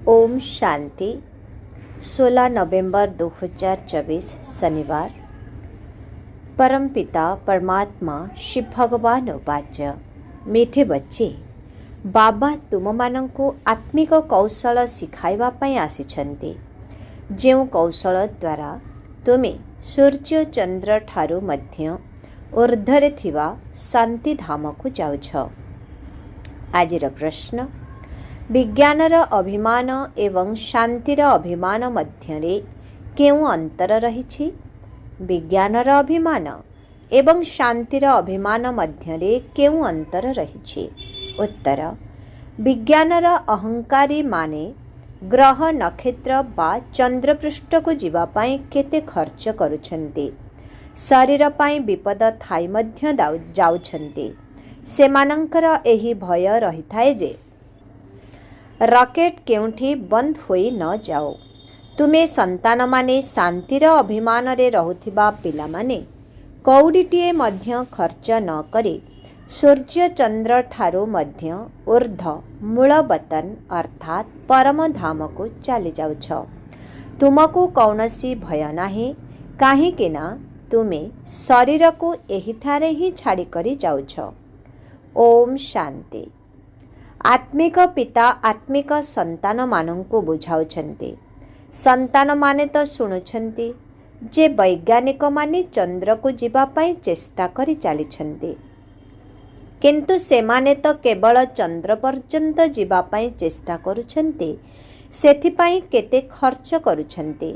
ओम शांति। 16 नवंबर 2024 शनिवार। परमपिता परमात्मा शिव भगवान उवाच। मीठे बच्चे, बाबा तुमମାନଙ୍କୁ आत्मिक कौशल शिखाइबा पई आसिछन्ति। जेउ कौशल द्वारा तुमे सूर्य चंद्र ठारू मध्य ऊर्ध्वरे थिबा शांति धाम को जाउछ। आजिर प्रश्न, विज्ञानर अभिमान एवं शांतिर अभिमान मध्यरे केउ अंतर रहिछि? विज्ञानर अभिमान एवं शांतिर अभिमान मध्यरे केउ अंतर रहिछि? उत्तर, विज्ञानर अहंकारी माने ग्रह नक्षत्र बा चंद्रपृष्ठ को जीवा पाई केते खर्च करुछन्ति। शरीर पाई विपद थाई मध्य जाउछन्ति। सेमानंकर एही भय रहिथाए जे रॉकेट केउठी बंद होई न जाओ। तुमे संतान माने शांतिर अभिमान रे रहुथिबा पिला माने कौड़ीटीए मध्य खर्च न करे सूर्य चंद्र ठारू मध्य ऊर्ध मूल बतन अर्थात परम धाम को चली जाउछ। तुमको कौनसी भय नाही, काहेकि ना तुमे शरीर को एहिठारे ही छाड़ी करी जाउछ। ओम शांति। आत्मिक पिता आत्मिक संतान मानंकु बुझाउछन्ति। संतान माने तो शुणुछन्ति जे वैज्ञानिक माने चंद्र को जीवा पाई चेष्टा करी चालिछन्ति, किंतु सेमाने तो केवल चंद्र पर्यंत जीवा पाई चेष्टा करुछन्ति। सेथिपाई केते खर्च करुछन्ति।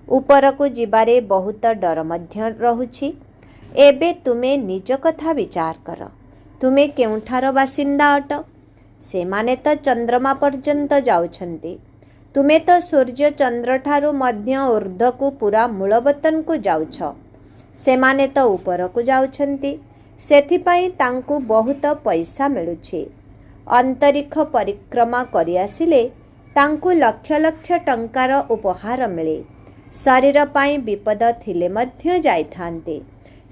ऊपर को जीवारे बहुत डर मध्य रहुछि। एबे तुमे निज कथा विचार कर। तुमे केउठार बासिंदा अट? सेमाने तो चंद्रमा पर्यंत जाउछन्ति। तुमे तो सूर्य चंद्र ठारू मध्य ऊर्ध्व को पूरा मूलबतन को जाउछ। सेमाने तो ऊपर को जाउछन्ति। सेथिपाई तांकु बहुत पैसा मिलुछि। अंतरिक्ष परिक्रमा करि आसिले तांकु लक्ष लक्ष टंकार उपहार मिले। शरीर पाई विपद थिले मध्य जाइथान्ते।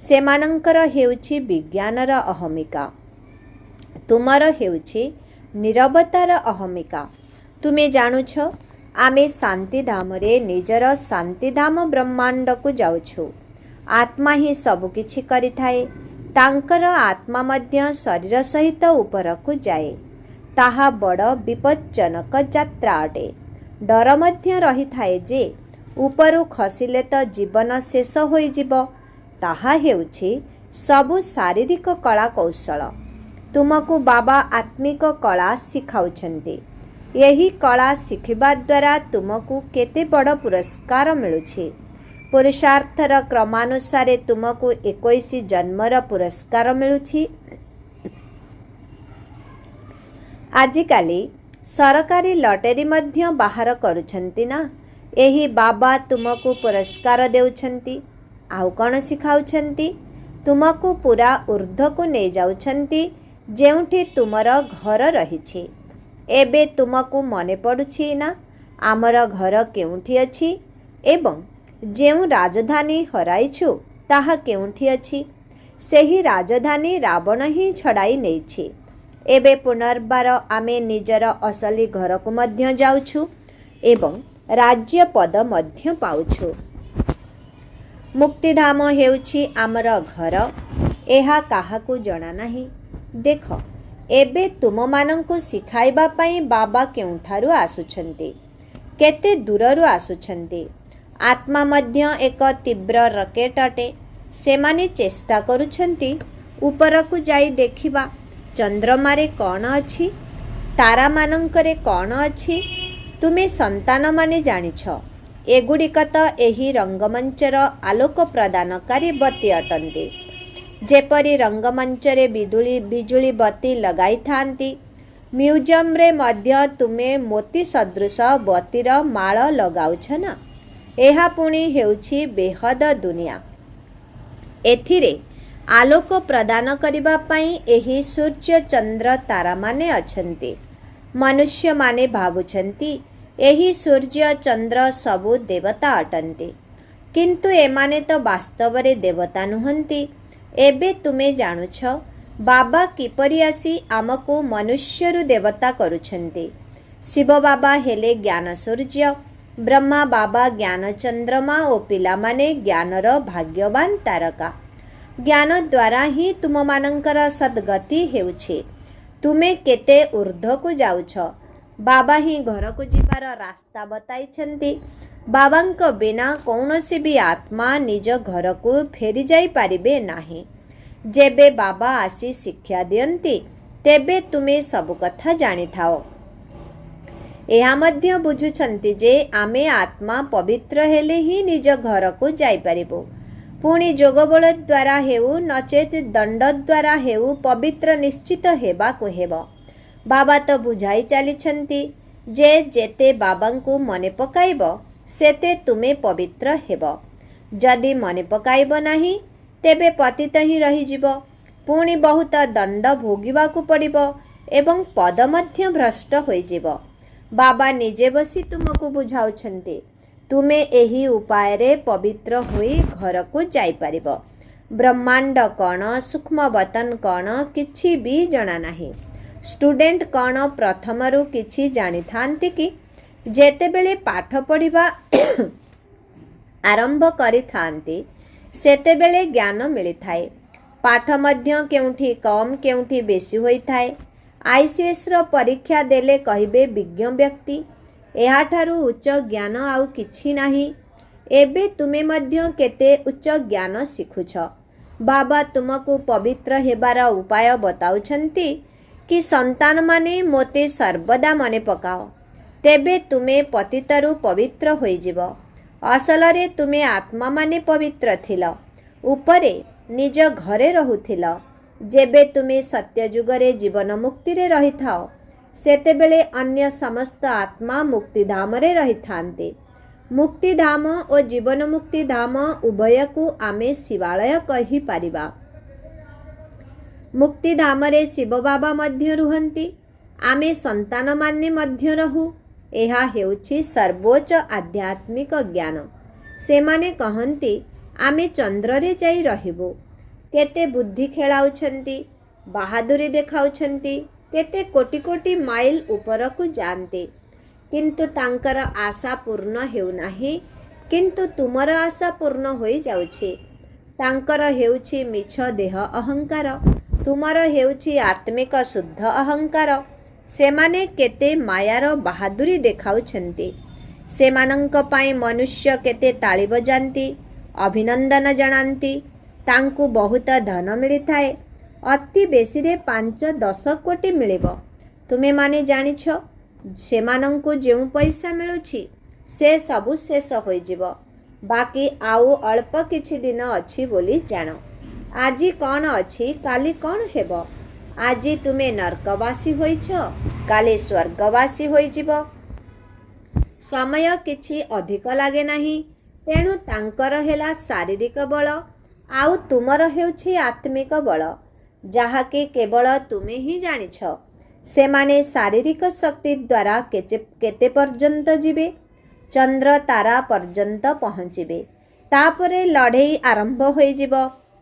सेमानंकर हेउछि विज्ञानर अहमिका, तुमर हेउछि निरवतार अहमिका। तुमे जानुछ आमे शांतिधाम रे निजर शांतिधाम ब्रह्मांड को जाउछु। आत्मा ही सब किछि करिथाए। तांकर आत्मा मध्य शरीर सहित ऊपर को जाए। ताहा बड़ विपज्जनक यात्रा अटे। डर मध्य रही थाए जे ऊपरु खसिले तो जीवन शेष होई जिवो। ताहा हेउछि सबु शारीरिक कला कौशल। तुमको बाबा आत्मिक कला शिखाउछन्ति। यही कला शिखिबा द्वारा तुमको केते बड़ पुरस्कार मिलुछि। पुरुषार्थर क्रमानुसारे तुमको 21 जन्मर पुरस्कार मिलुछि। आजिकाली सरकारी लॉटरी मध्य बाहर करुछन्ति ना। एही बाबा तुमको पुरस्कार देउछन्ति। आउ कौन शिखाउछन्ति? तुमको पूरा ऊर्ध्व को ले जाउछन्ति, जेउठी तुमर घर रहिछि। एबे तुमको मने पड़ुछि ना आमर घर केउठी अछि एवं जेउ राजधानी हराइछु ताहा केउठी अछि? सेही राजधानी रावण ही छड़ाई नेछि। एबे पुनर्बार आमे निजर असली घर को मध्य जाउछु एवं राज्य पद मध्य पाउछु। मुक्तिधाम हेउछि आमर घर। एहा काहाकू जणा नाही। देख, एबे तुम मानंकु शिखाइबा पाई बाबा केउठारु आसुछन्ति, केते दूररु आसुछन्ति। आत्मा मध्य एक तीव्र रॉकेट अटे। सेमाने चेष्टा करुछन्ति ऊपरकू जाई देखिबा चंद्रमारे कौन अछि, तारा मानंकरे कौन अछि। तुमे संतान माने जानिछ एगुड़िक तो एही रंगमंचर आलोक प्रदानकारी बत्ती अटन्ति। जेपरी रंगमंचरे बिजुली बत्ती लगाई थांती, म्यूजियम रे मध्य तुमे मोती सदृश बत्तीर माळ लगाउछ ना। एहा पुणी हेउछि बेहद दुनिया। एथिरे आलोक प्रदान करिबा पाई एही सूर्य चंद्र तारा माने अछन्ति। मनुष्य माने भाबुछन्ति एही सूर्य चंद्र सबु देवता अटन्ति, किंतु एमाने तो वास्तव रे देवता नुहन्ति। एबे तुमे जानुछ बाबा किपरि आसी आमको मनुष्यरु देवता करुछन्ति। ଶିବ ବାବା ହେଲେ ଜ୍ଞାନ ସୂର୍ଯ୍ୟ, ବ୍ରହ୍ମା ବାବା ଜ୍ଞାନ ଚନ୍ଦ୍ରମା ଓ ପିଲାମାନେ ଜ୍ଞାନର ଭାଗ୍ୟବାନ ତାରକା। ଜ୍ଞାନ ଦ୍ୱାରା ହିଁ ତୁମମାନଙ୍କର ସଦ୍ଗତି ହେଉଛି। ତୁମେ କେତେ ଉର୍ଦ୍ଧ୍ୱକୁ ଯାଉଛ। ବାବା ହିଁ ଘରକୁ ଯିବାର ରାସ୍ତା ବତାଇଛନ୍ତି। ବାବାଙ୍କ ବିନା କୌଣସି ବି ଆତ୍ମା ନିଜ ଘରକୁ ଫେରି ଯାଇପାରିବେ ନାହିଁ। ଯେବେ ବାବା ଆସି ଶିକ୍ଷା ଦିଅନ୍ତି ତେବେ ତୁମେ ସବୁ କଥା ଜାଣିଥାଅ। ଏହା ମଧ୍ୟ ବୁଝୁଛନ୍ତି ଯେ ଆମେ ଆତ୍ମା ପବିତ୍ର ହେଲେ ହିଁ ନିଜ ଘରକୁ ଯାଇପାରିବୁ। ପୁଣି ଯୋଗବଳ ଦ୍ୱାରା ହେଉ ନଚେତ୍ ଦଣ୍ଡ ଦ୍ୱାରା ହେଉ ପବିତ୍ର ନିଶ୍ଚିତ ହେବାକୁ ହେବ। ବାବା ତ ବୁଝାଇ ଚାଲିଛନ୍ତି ଯେ ଯେତେ ବାବାଙ୍କୁ ମନେ ପକାଇବ ସେତେ ତୁମେ ପବିତ୍ର ହେବ। ଯଦି ମନେ ପକାଇବ ନାହିଁ ତେବେ ପତିତ ହିଁ ରହିଯିବ। ପୁଣି ବହୁତ ଦଣ୍ଡ ଭୋଗିବାକୁ ପଡ଼ିବ ଏବଂ ପଦ ମଧ୍ୟ ଭ୍ରଷ୍ଟ ହୋଇଯିବ। ବାବା ନିଜେ ବସି ତୁମକୁ ବୁଝାଉଛନ୍ତି। ତୁମେ ଏହି ଉପାୟରେ ପବିତ୍ର ହୋଇ ଘରକୁ ଯାଇପାରିବ। ବ୍ରହ୍ମାଣ୍ଡ କ'ଣ, ସୂକ୍ଷ୍ମ ବତନ କ'ଣ କିଛି ବି ଜଣା ନାହିଁ। ଷ୍ଟୁଡେଣ୍ଟ କ'ଣ ପ୍ରଥମରୁ କିଛି ଜାଣିଥାନ୍ତି କି? ଯେତେବେଳେ ପାଠ ପଢ଼ିବା ଆରମ୍ଭ କରିଥାନ୍ତି ସେତେବେଳେ ଜ୍ଞାନ ମିଳିଥାଏ। ପାଠ ମଧ୍ୟ କେଉଁଠି କମ୍ କେଉଁଠି ବେଶୀ ହୋଇଥାଏ। ICSର ପରୀକ୍ଷା ଦେଲେ କହିବେ ବିଜ୍ଞ ବ୍ୟକ୍ତି। ଏହାଠାରୁ ଉଚ୍ଚ ଜ୍ଞାନ ଆଉ କିଛି ନାହିଁ। ଏବେ ତୁମେ ମଧ୍ୟ କେତେ ଉଚ୍ଚ ଜ୍ଞାନ ଶିଖୁଛ। ବାବା ତୁମକୁ ପବିତ୍ର ହେବାର ଉପାୟ ବତାଉଛନ୍ତି କି ସନ୍ତାନମାନେ ମୋତେ ସର୍ବଦା ମନେ ପକାଅ, ତେବେ ତୁମେ ପତିତରୁ ପବିତ୍ର ହୋଇଯିବ। ଅସଲରେ ତୁମେ ଆତ୍ମାମାନେ ପବିତ୍ର ଥିଲ। ଉପରେ ନିଜ ଘରେ ରହୁଥିଲ। ଯେବେ ତୁମେ ସତ୍ୟଯୁଗରେ ଜୀବନ ମୁକ୍ତିରେ ରହିଥାଅ ସେତେବେଳେ ଅନ୍ୟ ସମସ୍ତ ଆତ୍ମା ମୁକ୍ତିଧାମରେ ରହିଥାନ୍ତି। ମୁକ୍ତିଧାମ ଓ ଜୀବନ ମୁକ୍ତିଧାମ ଉଭୟକୁ ଆମେ ଶିବାଳୟ କହିପାରିବା। ମୁକ୍ତିଧାମରେ ଶିବ ବାବା ମଧ୍ୟ ରୁହନ୍ତି। ଆମେ ସନ୍ତାନମାନେ ମଧ୍ୟ ରହୁ। ଏହା ହେଉଛି ସର୍ବୋଚ୍ଚ ଆଧ୍ୟାତ୍ମିକ ଜ୍ଞାନ। ସେମାନେ କହନ୍ତି ଆମେ ଚନ୍ଦ୍ରରେ ଯାଇ ରହିବୁ। କେତେ ବୁଦ୍ଧି ଖେଳାଉଛନ୍ତି, ବାହାଦୁରୀ ଦେଖାଉଛନ୍ତି, କେତେ କୋଟି କୋଟି ମାଇଲ ଉପରକୁ ଯାଆନ୍ତି, କିନ୍ତୁ ତାଙ୍କର ଆଶା ପୂର୍ଣ୍ଣ ହେଉନାହିଁ। କିନ୍ତୁ ତୁମର ଆଶା ପୂର୍ଣ୍ଣ ହୋଇଯାଉଛି। ତାଙ୍କର ହେଉଛି ମିଛ ଦେହ ଅହଙ୍କାର, ତୁମର ହେଉଛି ଆତ୍ମିକ ଶୁଦ୍ଧ ଅହଙ୍କାର। ସେମାନେ କେତେ ମାୟାର ବାହାଦୁରୀ ଦେଖାଉଛନ୍ତି। ସେମାନଙ୍କ ପାଇଁ ମନୁଷ୍ୟ କେତେ ତାଳି ବଜାନ୍ତି, ଅଭିନନ୍ଦନ ଜଣାନ୍ତି। ତାଙ୍କୁ ବହୁତ ଧନ ମିଳିଥାଏ। ଅତି ବେଶୀରେ 5-10 କୋଟି ମିଳିବ। ତୁମେମାନେ ଜାଣିଛ ସେମାନଙ୍କୁ ଯେଉଁ ପଇସା ମିଳୁଛି ସେ ସବୁ ଶେଷ ହୋଇଯିବ। ବାକି ଆଉ ଅଳ୍ପ କିଛି ଦିନ ଅଛି ବୋଲି ଜାଣ। ଆଜି କ'ଣ ଅଛି କାଲି କ'ଣ ହେବ। ଆଜି ତୁମେ ନର୍କବାସୀ ହୋଇଛ, କାଲି ସ୍ୱର୍ଗବାସୀ ହୋଇଯିବ। ସମୟ କିଛି ଅଧିକ ଲାଗେ ନାହିଁ। ତେଣୁ ତାଙ୍କର ହେଲା ଶାରୀରିକ ବଳ ଆଉ ତୁମର ହେଉଛି ଆତ୍ମିକ ବଳ, ଯାହାକି କେବଳ ତୁମେ ହିଁ ଜାଣିଛ। ସେମାନେ ଶାରୀରିକ ଶକ୍ତି ଦ୍ୱାରା କେତେ ପର୍ଯ୍ୟନ୍ତ ଯିବେ? ଚନ୍ଦ୍ର ତାରା ପର୍ଯ୍ୟନ୍ତ ପହଞ୍ଚିବେ। ତାପରେ ଲଢ଼େଇ ଆରମ୍ଭ ହୋଇଯିବ।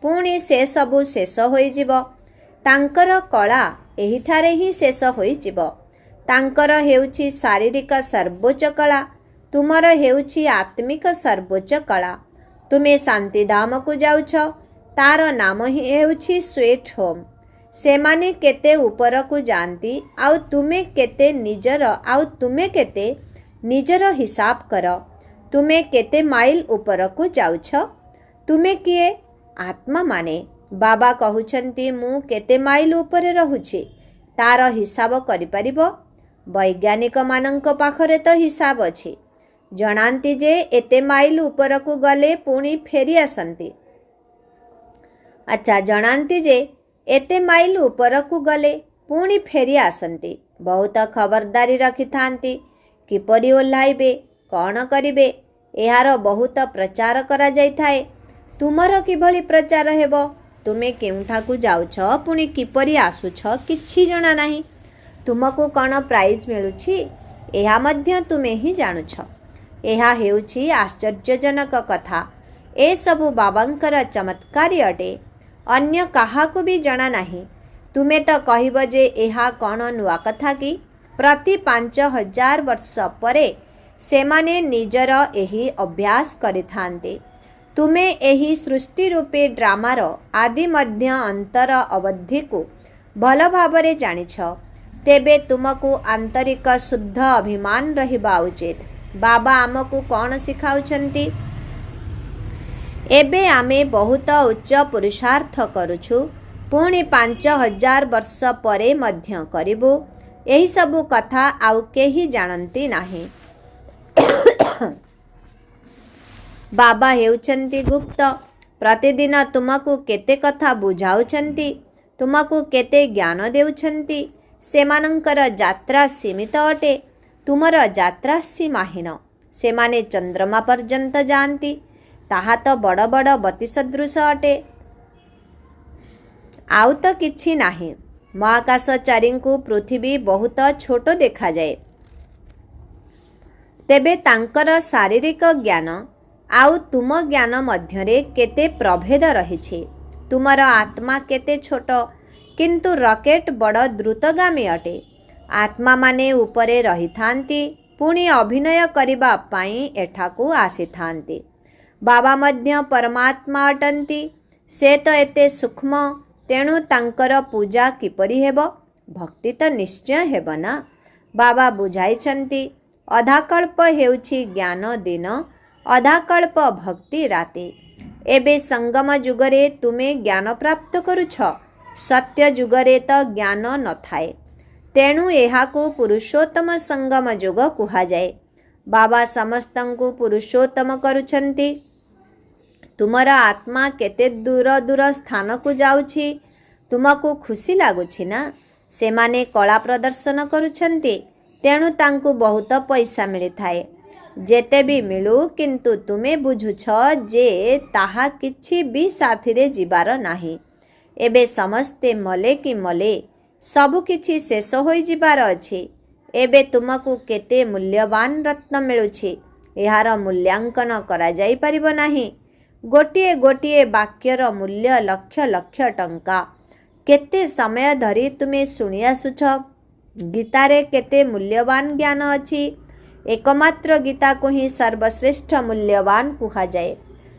ପୁଣି ସେସବୁ ଶେଷ ହୋଇଯିବ। ତାଙ୍କର କଳା ଏହିଠାରେ ହିଁ ଶେଷ ହୋଇଯିବ। ତାଙ୍କର ହେଉଛି ଶାରୀରିକ ସର୍ବୋଚ୍ଚ କଳା, ତୁମର ହେଉଛି ଆତ୍ମିକ ସର୍ବୋଚ୍ଚ କଳା। ତୁମେ ଶାନ୍ତିଧାମକୁ ଯାଉଛ, ତାର ନାମ ହିଁ ହେଉଛି ସ୍ୱିଟ୍ ହୋମ୍। ସେମାନେ କେତେ ଉପରକୁ ଯାଆନ୍ତି ଆଉ ତୁମେ କେତେ ନିଜର ହିସାବ କର। ତୁମେ କେତେ ମାଇଲ ଉପରକୁ ଯାଉଛ? ତୁମେ କିଏ? ଆତ୍ମାମାନେ। ବାବା କହୁଛନ୍ତି ମୁଁ କେତେ ମାଇଲ ଉପରେ ରହୁଛି ତାର ହିସାବ କରିପାରିବ? ବୈଜ୍ଞାନିକମାନଙ୍କ ପାଖରେ ତ ହିସାବ ଅଛି। ଜଣାନ୍ତି ଯେ ଏତେ ମାଇଲ ଉପରକୁ ଗଲେ ପୁଣି ଫେରି ଆସନ୍ତି। ଜଣାନ୍ତି ଯେ ଏତେ ମାଇଲ ଉପରକୁ ଗଲେ ପୁଣି ଫେରି ଆସନ୍ତି। ବହୁତ ଖବରଦାରୀ ରଖିଥାନ୍ତି। କିପରି ଓହ୍ଲାଇବେ, କ'ଣ କରିବେ, ଏହାର ବହୁତ ପ୍ରଚାର କରାଯାଇଥାଏ। ତୁମର କିଭଳି ପ୍ରଚାର ହେବ? ତୁମେ କେଉଁଠାକୁ ଯାଉଛ ପୁଣି କିପରି ଆସୁଛ କିଛି ଜଣା ନାହିଁ। ତୁମକୁ କ'ଣ ପ୍ରାଇଜ୍ ମିଳୁଛି ଏହା ମଧ୍ୟ ତୁମେ ହିଁ ଜାଣୁଛ। ଏହା ହେଉଛି ଆଶ୍ଚର୍ଯ୍ୟଜନକ କଥା। ଏସବୁ ବାବାଙ୍କର ଚମତ୍କାରୀ ଅଟେ। ଅନ୍ୟ କାହାକୁ ବି ଜଣା ନାହିଁ। ତୁମେ ତ କହିବ ଯେ ଏହା କ'ଣ ନୂଆ କଥା କି? प्रति 5000 वर्ष परे सेमाने निजर एही अभ्यास करिथांते। तुमे एही सृष्टि रूपे ड्रामार आदि मध्य अंतर अवधि को भल भावरे जानिछ, तेबे तुमको आंतरिक शुद्ध अभिमान रहिबा उचित। बाबा आमको कौन सिखाउछंती? एबे आमे बहुत उच्च पुरुषार्थ करुछु, पुणी 5000 वर्ष परे मध्य करिबु। एही सबु कथा आउ केही जानती नाही। बाबा हेउछंती गुप्त। प्रतिदिन तुमको केते कथा बुझाउछंती, तुमको केते ज्ञान देउछंती। सेमानंकर यात्रा सीमित अटे, तुमर यात्रा सीमाहीन। सेमाने चंद्रमा पर्यंत जाती, ताहा तो बड़ बड़ बती सदृश अटे, आउ तो किछि नाही। महाकाशचारी को पृथ्वी बहुत छोट देखा जाए, तेबे तांकर शारीरिक ज्ञान आउ तुम ज्ञान मध्यरे केते प्रभेद रहिछे। तुमर आत्मा केते छोट, किंतु रॉकेट बड़ द्रुतगामी अटे। आत्मा माने उपरे रही थांती, पुणी अभिनय करिबा पाई एठाकू आसी थांती। बाबा मध्य परमात्मा अटंती, से तो एते सूक्ष्म, तेणु तांकर पूजा किपरि हेबो? भक्ति तो निश्चय हेबो ना। बाबा बुझाइछंती, अधाकल्प हेउछि ज्ञान दिन, अधाकल्प भक्ति राति। एबे संगम जुगरे तुमे ज्ञान प्राप्त करुछ, सत्य जुगरे तो ज्ञान न थाए। तेणु एहाकू पुरुषोत्तम संगम युग कुहा जाए। बाबा समस्तंकु पुरुषोत्तम करुछंती। तुमर आत्मा केते दूर दूर स्थान को जाउछि, तुमको खुशी लागुछि ना। सेमाने कला प्रदर्शन करुछंती, तेणु तांकु बहुत पैसा मिली थाए। जेते भी मिलू, किंतु तुमे बुझुछ जे ताहा किछि भी साथी रे जिबार नाही। एबे समस्ते मले कि मले, सबु किछि शेष होई जिबार अछि। एबे तुमको केते मूल्यवान रत्न मिलुछि, एहार मूल्यांकन करा जाई परिबो नाही। गोटिए गोटिए वाक्यर मूल्य लक्ष लक्ष टंका। केते समय धरी तुमे सुनी आसुछ। गीतारे केते मूल्यवान ज्ञान अछि। एकमात्र गीता को ही सर्वश्रेष्ठ मूल्यवान कुहा जाए।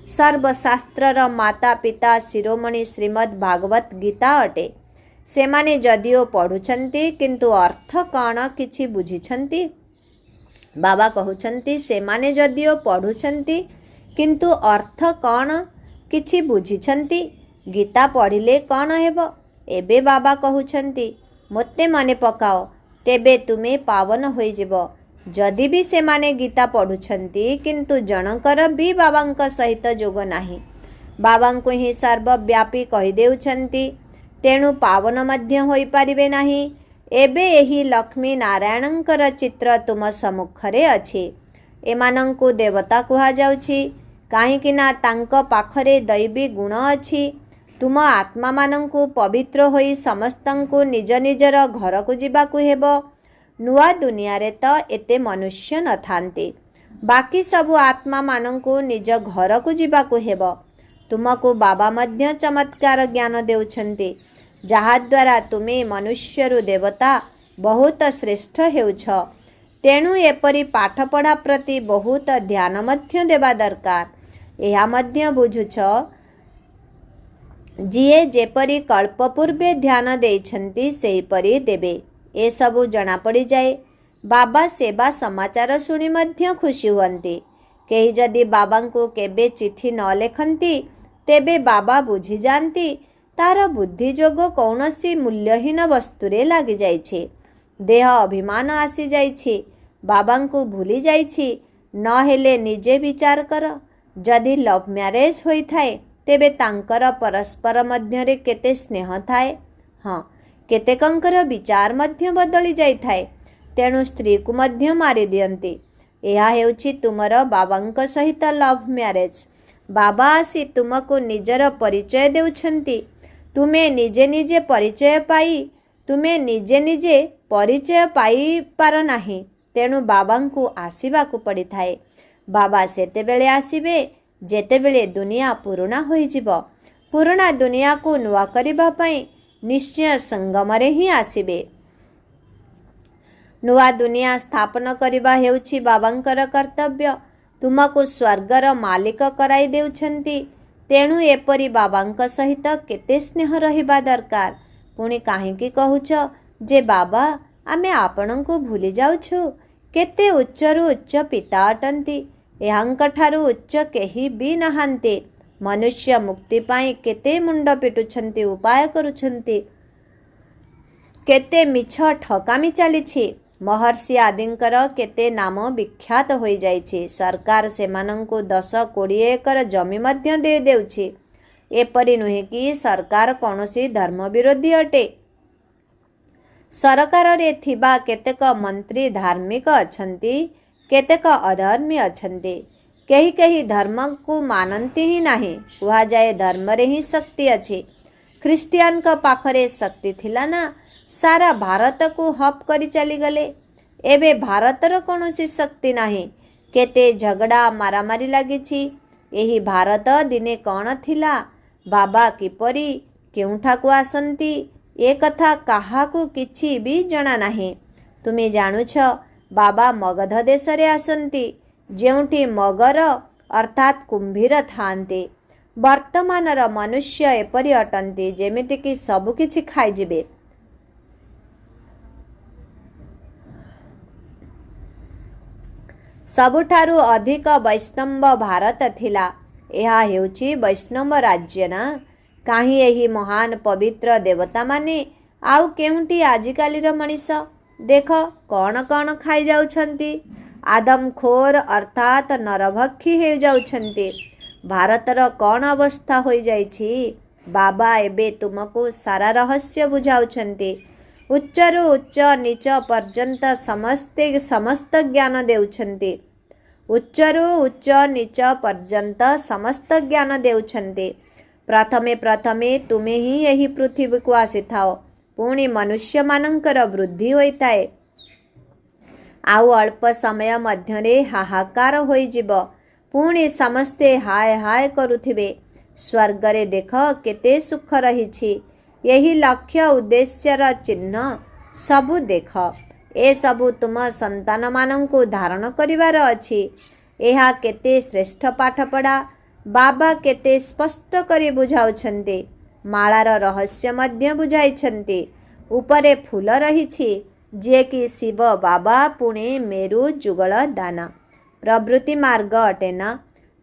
सर्वशास्त्रर माता पिता शिरोमणि श्रीमद् भागवत गीता अटे। सेमाने जदिओ पढ़ुछंती, किंतु अर्थ कौन किछि बुझिछंती? बाबा कहउछंती, सेमाने जदिओ पढ़ुछंती, किंतु अर्थ कौन किछि बुझिछंती? गीता पढ़िले कौन हेबो? एबे बाबा कहउछंती, मोते मने पकाओ, तेबे तुमे पावन होई जिवो। जदि भी सेमाने गीता पढ़ुछंती, किंतु जनकर भी बाबांक सहित जोग नाही। बाबांको ही सर्वव्यापी कहि देउछंती, तेणु पावन मध्य होई पारिबे नाही। एबे एही लक्ष्मी नारायणंकर चित्र तुम सम्मुखरे अछि। एमानंकु देवता कुहा जाउछि, काहेकि ना तांक पाखरे दैवी गुण अछि। तुम आत्मा मानंकु पवित्र होई समस्तंकु निज निजर घर को जिबाकु हेबो। नुआ दुनिया रे तो एते मनुष्य न थांती, बाकी सबु आत्मा मानंकु निज घर को जिबाकु हेबो। तुमको बाबा मध्य चमत्कार ज्ञान देउछंती, जहा द्वारा तुमे मनुष्यरु देवता बहुत श्रेष्ठ हेउछ। तेणु एपरी पाठ पढ़ा प्रति बहुत ध्यान मध्य देवा दरकार। एहा मध्य बुझुछ, जिए जेपरी कल्प पूर्वे ध्यान देइछंती सेहीपरी देबे। ए सबु जना पड़ी जाए। बाबा सेवा समाचार शुणी मध्य खुशी हुअंती। केही जदि बाबांको केबे चिठी न लेखंती, तेबे बाबा बुझी जानती तार बुद्धि जोग कौनसी मूल्यहीन वस्तुरे लागी जाइछे। देह अभिमान आसी जाइछे, बाबांको भूली जाइछी। न हेले निजे विचार कर, जदि लव मैरेज होई थाए, तेबे तांकर परस्पर मध्यरे केते स्नेह थाए। हाँ, केतेकंकर विचार मध्य बदली जाई थाए, तेणु स्त्री को मध्य मारी दियंती। एहा हेउछि तुमर बाबांक सहित लव मैरेज। बाबा आसी तुमको निजर परिचय देउछंती। तुमे निजे निजे परिचय पाई पार नाही, तेणु बाबांकु आसीबाकु पड़ी थाए। बाबा सेतेबेले आसीबे जेतेबेले दुनिया पुराणा होई जिवो। पुराणा दुनिया को नुआ करिबा पई निश्चय संगमरे ही आसीबे। ନୂଆ ଦୁନିଆ ସ୍ଥାପନ କରିବା ହେଉଛି ବାବାଙ୍କର କର୍ତ୍ତବ୍ୟ। ତୁମକୁ ସ୍ୱର୍ଗର ମାଲିକ କରାଇ ଦେଉଛନ୍ତି। ତେଣୁ ଏପରି ବାବାଙ୍କ ସହିତ କେତେ ସ୍ନେହ ରହିବା ଦରକାର। ପୁଣି କାହିଁକି କହୁଛ ଯେ ବାବା ଆମେ ଆପଣଙ୍କୁ ଭୁଲି ଯାଉଛୁ? କେତେ ଉଚ୍ଚରୁ ଉଚ୍ଚ ପିତା ଅଟନ୍ତି। ଏହାଙ୍କଠାରୁ ଉଚ୍ଚ କେହି ବି ନାହାନ୍ତି। ମନୁଷ୍ୟ ମୁକ୍ତି ପାଇଁ କେତେ ମୁଣ୍ଡ ପିଟୁଛନ୍ତି, ଉପାୟ କରୁଛନ୍ତି, କେତେ ମିଛ ଠକାମି ଚାଲିଛି। ମହର୍ଷି ଆଦିଙ୍କର କେତେ ନାମ ବିଖ୍ୟାତ ହୋଇଯାଇଛି। ସରକାର ସେମାନଙ୍କୁ 10-20 ଏକର ଜମି ମଧ୍ୟ ଦେଇଦେଉଛି। ଏପରି ନୁହେଁ କି ସରକାର କୌଣସି ଧର୍ମ ବିରୋଧୀ ଅଟେ। ସରକାରରେ ଥିବା କେତେକ ମନ୍ତ୍ରୀ ଧାର୍ମିକ ଅଛନ୍ତି, କେତେକ ଅଧର୍ମୀ ଅଛନ୍ତି। କେହି କେହି ଧର୍ମକୁ ମାନନ୍ତି ହିଁ ନାହିଁ। କୁହାଯାଏ ଧର୍ମରେ ହିଁ ଶକ୍ତି ଅଛି। ଖ୍ରୀଷ୍ଟିଆନଙ୍କ ପାଖରେ ଶକ୍ତି ଥିଲା ନା, ସାରା ଭାରତକୁ ହପ୍ କରି ଚାଲିଗଲେ। ଏବେ ଭାରତର କୌଣସି ଶକ୍ତି ନାହିଁ। କେତେ ଝଗଡ଼ା ମାରାମାରି ଲାଗିଛି। ଏହି ଭାରତ ଦିନେ କ'ଣ ଥିଲା? ବାବା କିପରି କେଉଁଠାକୁ ଆସନ୍ତି ଏ କଥା କାହାକୁ କିଛି ବି ଜଣା ନାହିଁ। ତୁମେ ଜାଣୁଛ ବାବା ମଗଧ ଦେଶରେ ଆସନ୍ତି, ଯେଉଁଠି ମଗର ଅର୍ଥାତ୍ କୁମ୍ଭୀର ଥାଆନ୍ତି। ବର୍ତ୍ତମାନର ମନୁଷ୍ୟ ଏପରି ଅଟନ୍ତି ଯେମିତିକି ସବୁକିଛି ଖାଇଯିବେ। ସବୁଠାରୁ ଅଧିକ ବୈଷ୍ଣବ ଭାରତ ଥିଲା। ଏହା ହେଉଛି ବୈଷ୍ଣବ ରାଜ୍ୟ ନା? କାହିଁ ଏହି ମହାନ ପବିତ୍ର ଦେବତାମାନେ ଆଉ କେଉଁଠି ଆଜିକାଲିର ମଣିଷ? ଦେଖ କ'ଣ କ'ଣ ଖାଇଯାଉଛନ୍ତି। ଆଦମଖୋର ଅର୍ଥାତ୍ ନରଭକ୍ଷୀ ହୋଇଯାଉଛନ୍ତି। ଭାରତର କ'ଣ ଅବସ୍ଥା ହୋଇଯାଇଛି? ବାବା ଏବେ ତୁମକୁ ସାରା ରହସ୍ୟ ବୁଝାଉଛନ୍ତି। ଉଚ୍ଚରୁ ଉଚ୍ଚ ନିଚ ପର୍ଯ୍ୟନ୍ତ ସମସ୍ତ ଜ୍ଞାନ ଦେଉଛନ୍ତି। ଉଚ୍ଚରୁ ଉଚ୍ଚ ନିଚ ପର୍ଯ୍ୟନ୍ତ ସମସ୍ତ ଜ୍ଞାନ ଦେଉଛନ୍ତି। ପ୍ରଥମେ ତୁମେ ହିଁ ଏହି ପୃଥିବୀକୁ ଆସିଥାଅ। ପୁଣି ମନୁଷ୍ୟମାନଙ୍କର ବୃଦ୍ଧି ହୋଇଥାଏ। ଆଉ ଅଳ୍ପ ସମୟ ମଧ୍ୟରେ ହାହାକାର ହୋଇଯିବ। ପୁଣି ସମସ୍ତେ ହାୟ ହାୟ କରୁଥିବେ। ସ୍ୱର୍ଗରେ ଦେଖ କେତେ ସୁଖ ରହିଛି। ଏହି ଲକ୍ଷ୍ୟ ଉଦ୍ଦେଶ୍ୟର ଚିହ୍ନ ସବୁ ଦେଖ। ଏସବୁ ତୁମ ସନ୍ତାନମାନଙ୍କୁ ଧାରଣ କରିବାର ଅଛି। ଏହା କେତେ ଶ୍ରେଷ୍ଠ ପାଠପଢ଼ା। ବାବା କେତେ ସ୍ପଷ୍ଟ କରି ବୁଝାଉଛନ୍ତି। ମାଳାର ରହସ୍ୟ ମଧ୍ୟ ବୁଝାଇଛନ୍ତି। ଉପରେ ଫୁଲ ରହିଛି, ଯିଏକି ଶିବ ବାବା, ପୁଣି ମେରୁ ଯୁଗଳ ଦାନ ପ୍ରଭୃତି ମାର୍ଗ ଅଟେ ନା?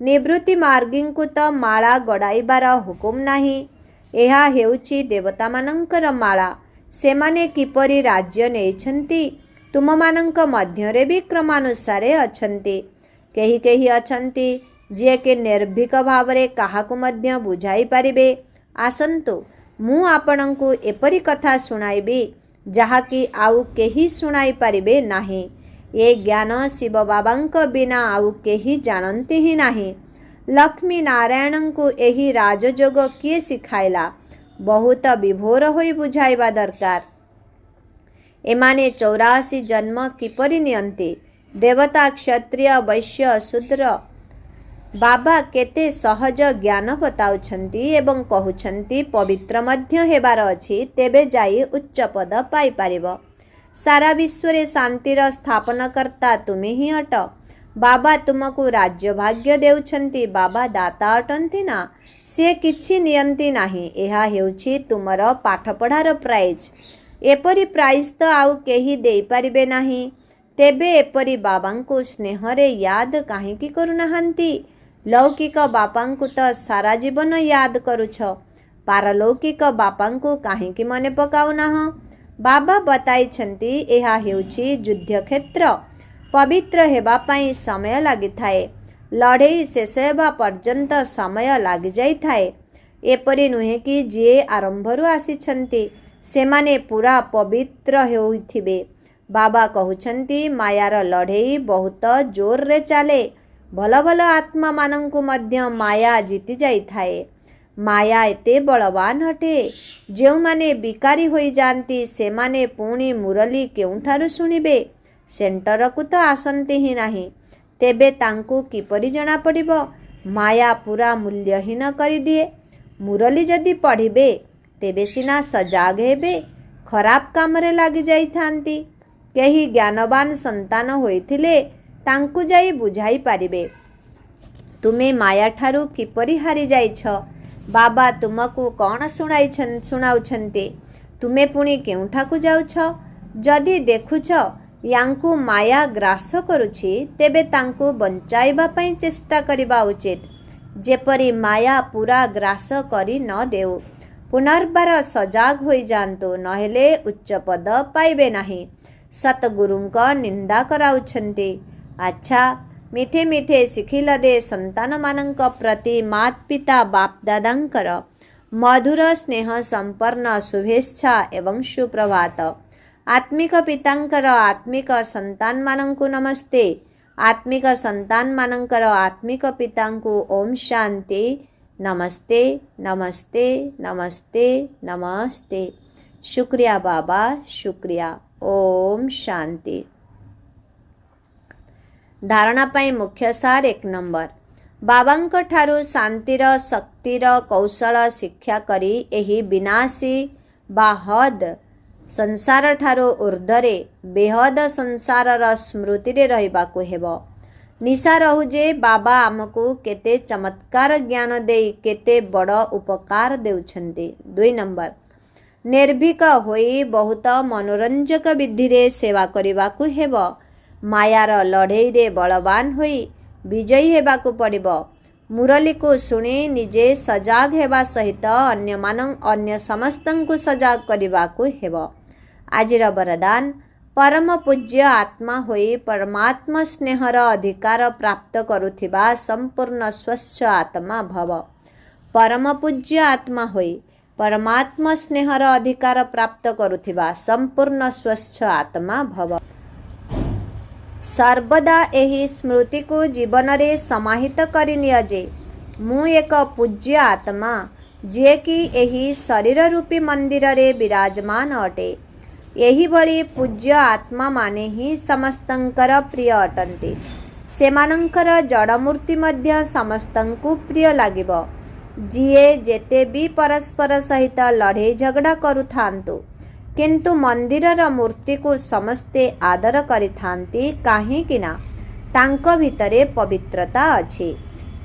ନିବୃତ୍ତି ମାର୍ଗୀଙ୍କୁ ତ ମାଳା ଗଡ଼ାଇବାର ହୁକୁମ ନାହିଁ। ଏହା ହେଉଛି ଦେବତାମାନଙ୍କର ମାଳା। ସେମାନେ କିପରି ରାଜ୍ୟ ନେଇଛନ୍ତି, ତୁମମାନଙ୍କ ମଧ୍ୟରେ ବି କ୍ରମାନୁସାରେ ଅଛନ୍ତି। କେହି କେହି ଅଛନ୍ତି ଯିଏକି ନିର୍ଭୀକ ଭାବରେ କାହାକୁ ମଧ୍ୟ ବୁଝାଇ ପାରିବେ। ଆସନ୍ତୁ ମୁଁ ଆପଣଙ୍କୁ ଏପରି କଥା ଶୁଣାଇବି ଯାହାକି ଆଉ କେହି ଶୁଣାଇ ପାରିବେ ନାହିଁ। ଏ ଜ୍ଞାନ ଶିବ ବାବାଙ୍କ ବିନା ଆଉ କେହି ଜାଣନ୍ତି ହିଁ ନାହିଁ। ଲକ୍ଷ୍ମୀ ନାରାୟଣଙ୍କୁ ଏହି ରାଜଯୋଗ କିଏ ଶିଖାଇଲା? ବହୁତ ବିଭୋର ହୋଇ ବୁଝାଇବା ଦରକାର। ଏମାନେ 84 ଜନ୍ମ କିପରି ନିଅନ୍ତି? ଦେବତା, କ୍ଷତ୍ରିୟ, ବୈଶ୍ୟ, ଶୂଦ୍ର। ବାବା କେତେ ସହଜ ଜ୍ଞାନ ବତାଉଛନ୍ତି ଏବଂ କହୁଛନ୍ତି ପବିତ୍ର ମଧ୍ୟ ହେବାର ଅଛି, ତେବେ ଯାଇ ଉଚ୍ଚ ପଦ ପାଇପାରିବ। ସାରା ବିଶ୍ୱରେ ଶାନ୍ତିର ସ୍ଥାପନକର୍ତ୍ତା ତୁମେ ହିଁ ଅଟ। ବାବା ତୁମକୁ ରାଜ୍ୟଭାଗ୍ୟ ଦେଉଛନ୍ତି। ବାବା ଦାତା ଅଟନ୍ତି ନା? ସେ କିଛି ନିଅନ୍ତି ନାହିଁ। ଏହା ହେଉଛି ତୁମର ପାଠପଢ଼ାର ପ୍ରାଇଜ୍। ଏପରି ପ୍ରାଇଜ୍ ତ ଆଉ କେହି ଦେଇପାରିବେ ନାହିଁ। ତେବେ ଏପରି ବାବାଙ୍କୁ ସ୍ନେହରେ ୟାଦ କାହିଁକି କରୁନାହାନ୍ତି? ଲୌକିକ ବାପାଙ୍କୁ ତ ସାରା ଜୀବନ ୟାଦ କରୁଛ। ପାରଲୌକିକ ବାପାଙ୍କୁ କାହିଁକି ମନେ ପକାଉନାହଁ? ବାବା ବତାଇଛନ୍ତି ଏହା ହେଉଛି ଯୁଦ୍ଧକ୍ଷେତ୍ର। ପବିତ୍ର ହେବା ପାଇଁ ସମୟ ଲାଗିଥାଏ। ଲଢ଼େଇ ଶେଷ ହେବା ପର୍ଯ୍ୟନ୍ତ ସମୟ ଲାଗିଯାଇଥାଏ। ଏପରି ନୁହେଁ କି ଯିଏ ଆରମ୍ଭରୁ ଆସିଛନ୍ତି ସେମାନେ ପୁରା ପବିତ୍ର ହେଉଥିବେ। ବାବା କହୁଛନ୍ତି ମାୟାର ଲଢ଼େଇ ବହୁତ ଜୋରରେ ଚାଲେ। ଭଲ ଭଲ ଆତ୍ମାମାନଙ୍କୁ ମଧ୍ୟ ମାୟା ଜିତି ଯାଇଥାଏ। ମାୟା ଏତେ ବଳବାନ ଅଟେ, ଯେଉଁମାନେ ବିକାରୀ ହୋଇଯାଆନ୍ତି ସେମାନେ ପୁଣି ମୁରଲି କେଉଁଠାରୁ ଶୁଣିବେ? ସେଣ୍ଟରକୁ ତ ଆସନ୍ତି ହିଁ ନାହିଁ। ତେବେ ତାଙ୍କୁ କିପରି ଜଣାପଡ଼ିବ? ମାୟା ପୁରା ମୂଲ୍ୟହୀନ କରିଦିଏ। ମୁରଲି ଯଦି ପଢ଼ିବେ ତେବେ ସିନା ସଜାଗ ହେବେ। ଖରାପ କାମରେ ଲାଗିଯାଇଥାନ୍ତି। କେହି ଜ୍ଞାନବାନ ସନ୍ତାନ ହୋଇଥିଲେ ତାଙ୍କୁ ଯାଇ ବୁଝାଇ ପାରିବେ। ତୁମେ ମାୟାଠାରୁ କିପରି ହାରି ଯାଇଛ? ବାବା ତୁମକୁ କ'ଣ ଶୁଣାଉଛନ୍ତି? ତୁମେ ପୁଣି କେଉଁଠାକୁ ଯାଉଛ? ଯଦି ଦେଖୁଛ ୟାଙ୍କୁ ମାୟା ଗ୍ରାସ କରୁଛି, ତେବେ ତାଙ୍କୁ ବଞ୍ଚାଇବା ପାଇଁ ଚେଷ୍ଟା କରିବା ଉଚିତ, ଯେପରି ମାୟା ପୁରା ଗ୍ରାସ କରି ନ ଦେଉ। ପୁନର୍ବାର ସଜାଗ ହୋଇଯାଆନ୍ତୁ, ନହେଲେ ଉଚ୍ଚପଦ ପାଇବେ ନାହିଁ। ସତଗୁରୁଙ୍କ ନିନ୍ଦା କରାଉଛନ୍ତି। ଆଚ୍ଛା, ମିଠେ ମିଠେ ଶିଖିଲ ଦେ ସନ୍ତାନମାନଙ୍କ ପ୍ରତି ମାତ ପିତା ବାପ ଦାଦାଙ୍କର ମଧୁର ସ୍ନେହ ସମ୍ପନ୍ନ ଶୁଭେଚ୍ଛା ଏବଂ ସୁପ୍ରଭାତ। ଆତ୍ମିକ ପିତାଙ୍କର ଆତ୍ମିକ ସନ୍ତାନମାନଙ୍କୁ ନମସ୍ତେ। ଆତ୍ମିକ ସନ୍ତାନମାନଙ୍କର ଆତ୍ମିକ ପିତାଙ୍କୁ ଓମ୍ ଶାନ୍ତି। ନମସ୍ତେ ନମସ୍ତେ ନମସ୍ତେ ନମସ୍ତେ। ଶୁକ୍ରିୟା ବାବା, ଶୁକ୍ରିୟା। ଓମ୍ ଶାନ୍ତି। ଧାରଣା ପାଇଁ ମୁଖ୍ୟ ସାର 1 ନମ୍ବର। ବାବାଙ୍କ ଠାରୁ ଶାନ୍ତିର ଶକ୍ତିର କୌଶଳ ଶିକ୍ଷା କରି ଏହି ବିନାଶୀ ବା ହଦ ସଂସାରଠାରୁ ଉର୍ଦ୍ଧ୍ୱରେ ବେହଦ ସଂସାରର ସ୍ମୃତିରେ ରହିବାକୁ ହେବ। ନିଶା ରହୁ ଯେ ବାବା ଆମକୁ କେତେ ଚମତ୍କାର ଜ୍ଞାନ ଦେଇ କେତେ ବଡ଼ ଉପକାର ଦେଉଛନ୍ତି। 2 ନମ୍ବର। ନିର୍ଭୀକ ହୋଇ ବହୁତ ମନୋରଞ୍ଜକ ବିଧିରେ ସେବା କରିବାକୁ ହେବ। ମାୟାର ଲଢ଼େଇରେ ବଳବାନ ହୋଇ ବିଜୟୀ ହେବାକୁ ପଡ଼ିବ। ମୁରଲୀକୁ ଶୁଣି ନିଜେ ସଜାଗ ହେବା ସହିତ ଅନ୍ୟ ସମସ୍ତଙ୍କୁ ସଜାଗ କରିବାକୁ ହେବ। ଆଜିର ବରଦାନ, ପରମ ପୂଜ୍ୟ ଆତ୍ମା ହୋଇ ପରମାତ୍ମା ସ୍ନେହର ଅଧିକାର ପ୍ରାପ୍ତ କରୁଥିବା ସମ୍ପୂର୍ଣ୍ଣ ସ୍ୱଚ୍ଛ ଆତ୍ମା ଭବ। ପରମ ପୂଜ୍ୟ ଆତ୍ମା ହୋଇ ପରମାତ୍ମା ସ୍ନେହର ଅଧିକାର ପ୍ରାପ୍ତ କରୁଥିବା ସମ୍ପୂର୍ଣ୍ଣ ସ୍ୱଚ୍ଛ ଆତ୍ମା ଭବ। ସର୍ବଦା ଏହି ସ୍ମୃତିକୁ ଜୀବନରେ ସମାହିତ କରିନିଅ ଯେ ମୁଁ ଏକ ପୂଜ୍ୟ ଆତ୍ମା, ଯିଏକି ଏହି ଶରୀର ରୂପୀ ମନ୍ଦିରରେ ବିରାଜମାନ ଅଟେ। ଏହିଭଳି ପୂଜ୍ୟ ଆତ୍ମାମାନେ ହିଁ ସମସ୍ତଙ୍କର ପ୍ରିୟ ଅଟନ୍ତି। ସେମାନଙ୍କର ଜଡ଼ମୂର୍ତ୍ତି ମଧ୍ୟ ସମସ୍ତଙ୍କୁ ପ୍ରିୟ ଲାଗିବ। ଯିଏ ଯେତେ ବି ପରସ୍ପର ସହିତ ଲଢ଼େଇ ଝଗଡ଼ା କରୁଥାନ୍ତୁ, କିନ୍ତୁ ମନ୍ଦିରର ମୂର୍ତ୍ତିକୁ ସମସ୍ତେ ଆଦର କରିଥାନ୍ତି, କାହିଁକି ନା ତାଙ୍କ ଭିତରେ ପବିତ୍ରତା ଅଛି।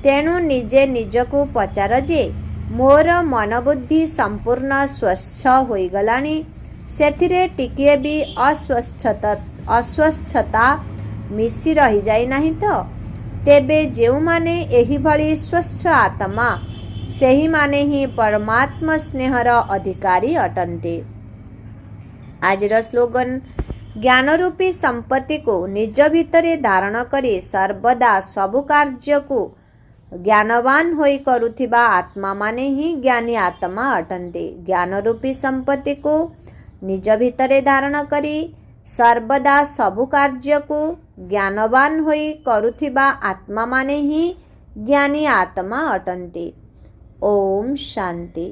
ତେଣୁ ନିଜେ ନିଜକୁ ପଚାର ଯେ ମୋର ମନବୁଦ୍ଧି ସମ୍ପୂର୍ଣ୍ଣ ସ୍ୱଚ୍ଛ ହୋଇଗଲାଣି? ସେଥିରେ ଟିକିଏ ବି ଅସ୍ୱଚ୍ଛତା ମିଶି ରହିଯାଇ ନାହିଁ ତ? ତେବେ ଯେଉଁମାନେ ଏହିଭଳି ସ୍ୱଚ୍ଛ ଆତ୍ମା, ସେହିମାନେ ହିଁ ପରମାତ୍ମା ସ୍ନେହର ଅଧିକାରୀ ଅଟନ୍ତି। ଆଜିର ସ୍ଲୋଗାନ, ଜ୍ଞାନରୂପୀ ସମ୍ପତ୍ତିକୁ ନିଜ ଭିତରେ ଧାରଣ କରି ସର୍ବଦା ସବୁ କାର୍ଯ୍ୟକୁ ଜ୍ଞାନବାନ ହୋଇ କରୁଥିବା ଆତ୍ମାମାନେ ହିଁ ଜ୍ଞାନୀ ଆତ୍ମା ଅଟନ୍ତି। ଜ୍ଞାନରୂପୀ ସମ୍ପତ୍ତିକୁ ନିଜ ଭିତରେ ଧାରଣ କରି ସର୍ବଦା ସବୁ କାର୍ଯ୍ୟକୁ ଜ୍ଞାନବାନ ହୋଇ କରୁଥିବା ଆତ୍ମାମାନେ ହିଁ ଜ୍ଞାନୀ ଆତ୍ମା ଅଟନ୍ତି। ଓମ୍ ଶାନ୍ତି।